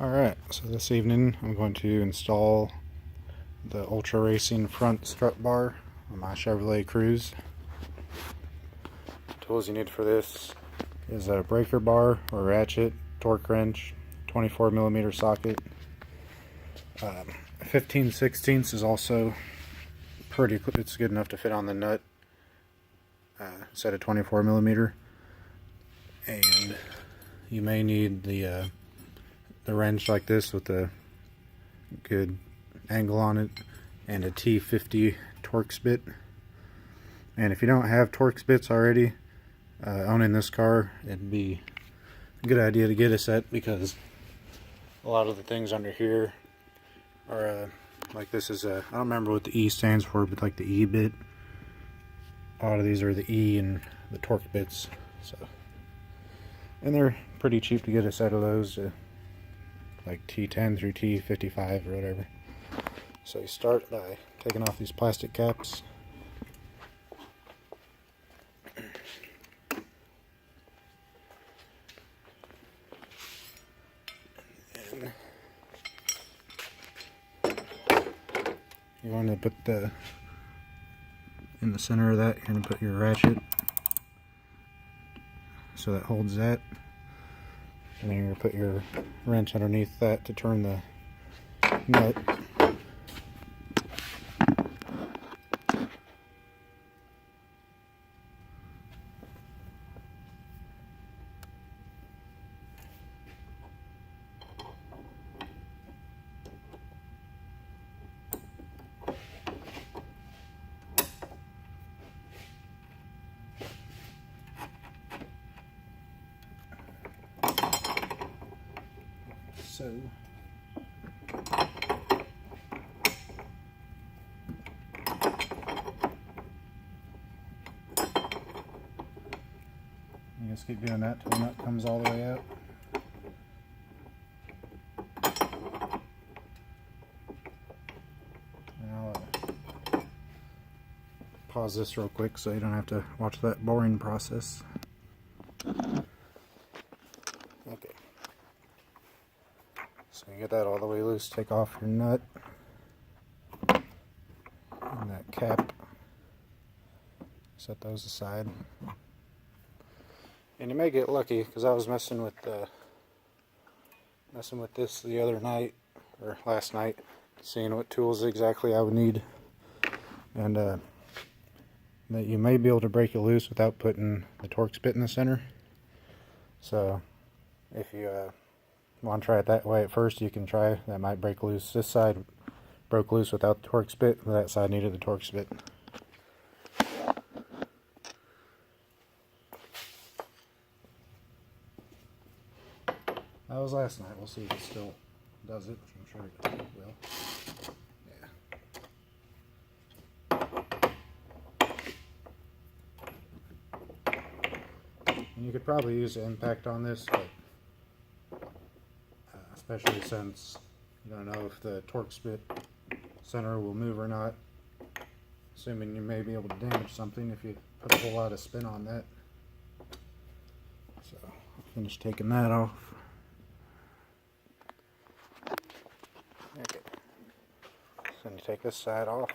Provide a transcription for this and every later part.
Alright, so this evening I'm going to install the Ultra Racing front strut bar on my Chevrolet Cruze. Tools you need for this is a breaker bar or ratchet, torque wrench, 24mm socket. 15/16 is also it's good enough to fit on the nut instead of 24mm. And you may need the wrench like this with a good angle on it and a T50 Torx bit. And if you don't have Torx bits already, owning this car, it'd be a good idea to get a set, because a lot of the things under here are like this is I don't remember what the E stands for, but like the E bit. A lot of these are the E and the Torx bits. So, and they're pretty cheap to get a set of those, like T10 through T55 or whatever. So you start by taking off these plastic caps. And you want to put in the center of that, you're going to put your ratchet so that holds that. And then you're going to put your wrench underneath that to turn the nut. So you just keep doing that till the nut comes all the way out. And I'll pause this real quick so you don't have to watch that boring process. Okay. So you get that all the way loose, take off your nut and that cap, set those aside. And you may get lucky, because I was messing with this the other night, or last night, seeing what tools exactly I would need, and that you may be able to break it loose without putting the Torx bit in the center. So if you want to try it that way at first, you can try. That might break loose. This side broke loose without the Torx bit, but that side needed the Torx bit. That was last night. We'll see if it still does it, which I'm sure it will. Yeah. And you could probably use the impact on this, but especially since you don't know if the Torx bit center will move or not, assuming you may be able to damage something if you put a whole lot of spin on that. So I'll finish taking that off. Okay. So you take this side off,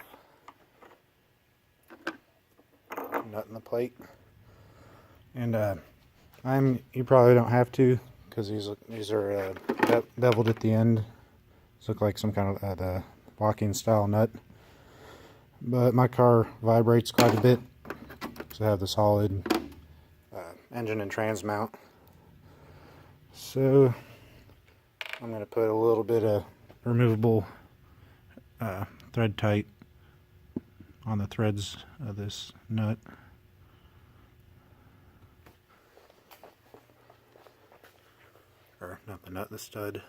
nut in the plate, and you probably don't have to, because these are beveled at the end. These look like some kind of the walking style nut, but my car vibrates quite a bit, so I have the solid engine and trans mount. So I'm going to put a little bit of removable thread tight on the threads of this nut. Or not the nut, the stud.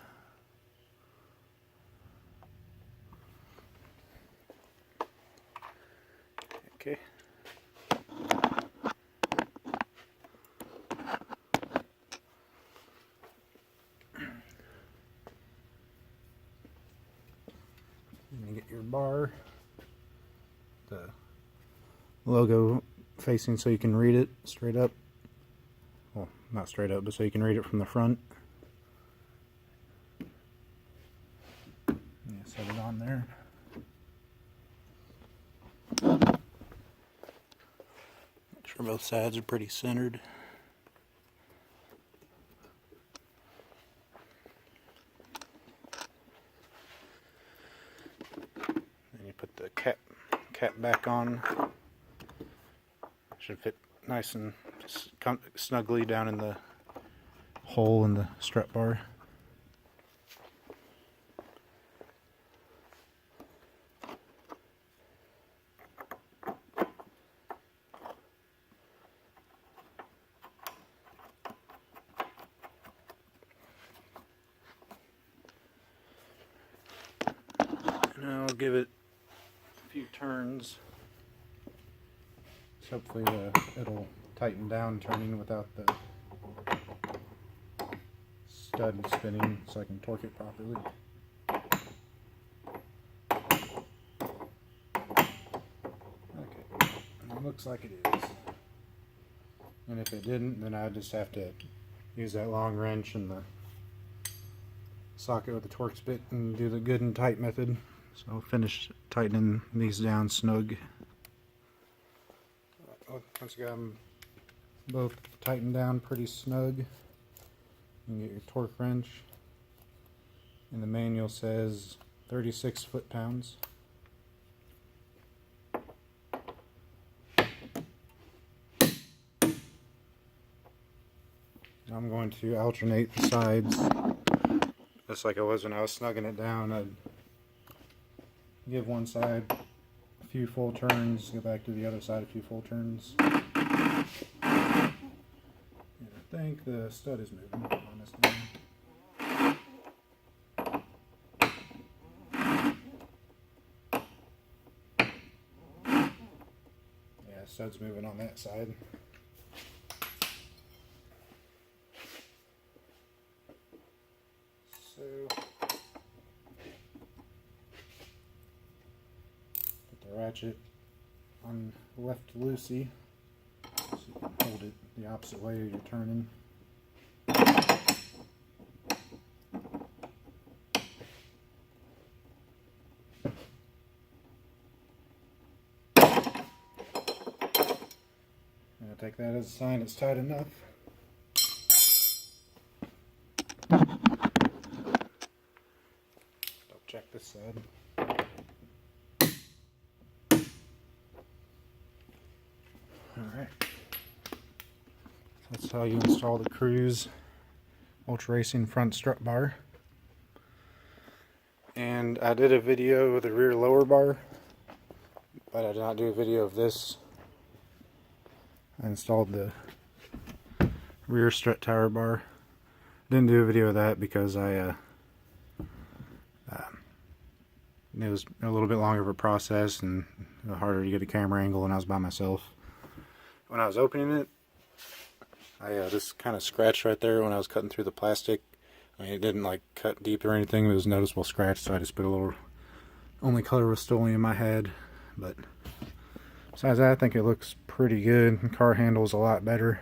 Okay. And you get your bar, the logo facing so you can read it straight up. Well, not straight up, but so you can read it from the front. Set it on there. Make sure both sides are pretty centered. Then you put the cap back on. Should fit nice and snugly down in the hole in the strut bar. And I'll give it a few turns. So hopefully it'll tighten down turning without the stud spinning, so I can torque it properly. Okay, it looks like it is. And if it didn't, then I'd just have to use that long wrench and the socket with the Torx bit and do the good and tight method. So I'll finish tightening these down snug. Once you got them both tightened down pretty snug, you can get your torque wrench. And the manual says 36 foot-pounds. I'm going to alternate the sides, just like I was when I was snugging it down. I'd give one side a few full turns, go back to the other side a few full turns. And I think the stud is moving on this thing. Yeah, stud's moving on that side. So put the ratchet on left loosey so you can hold it the opposite way you're turning. And I'll take that as a sign it's tight enough. Check this side. Alright. That's how you install the Cruze Ultra Racing front strut bar. And I did a video of the rear lower bar, but I did not do a video of this. I installed the rear strut tower bar. Didn't do a video of that because it was a little bit longer of a process and harder to get a camera angle when I was by myself. When I was opening it, I just kind of scratched right there when I was cutting through the plastic. I mean, it didn't like cut deep or anything, it was a noticeable scratch, so I just put a little, only color Rust-Oleum I had. But besides that, I think it looks pretty good. The car handles a lot better.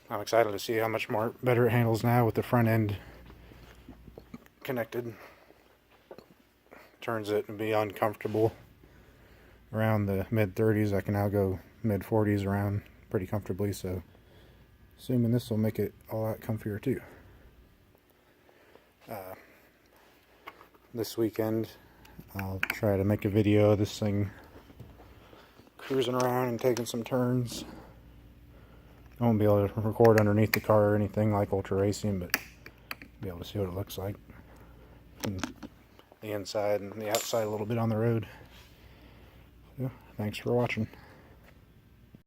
I'm excited to see how much more better it handles now with the front end connected. Turns it to be uncomfortable around the mid-30s. I can now go mid-40s around pretty comfortably, so assuming this will make it a lot comfier too. This weekend I'll try to make a video of this thing cruising around and taking some turns. I won't be able to record underneath the car or anything like Ultra Racing, but be able to see what it looks like from the inside and the outside a little bit on the road. So, thanks for watching.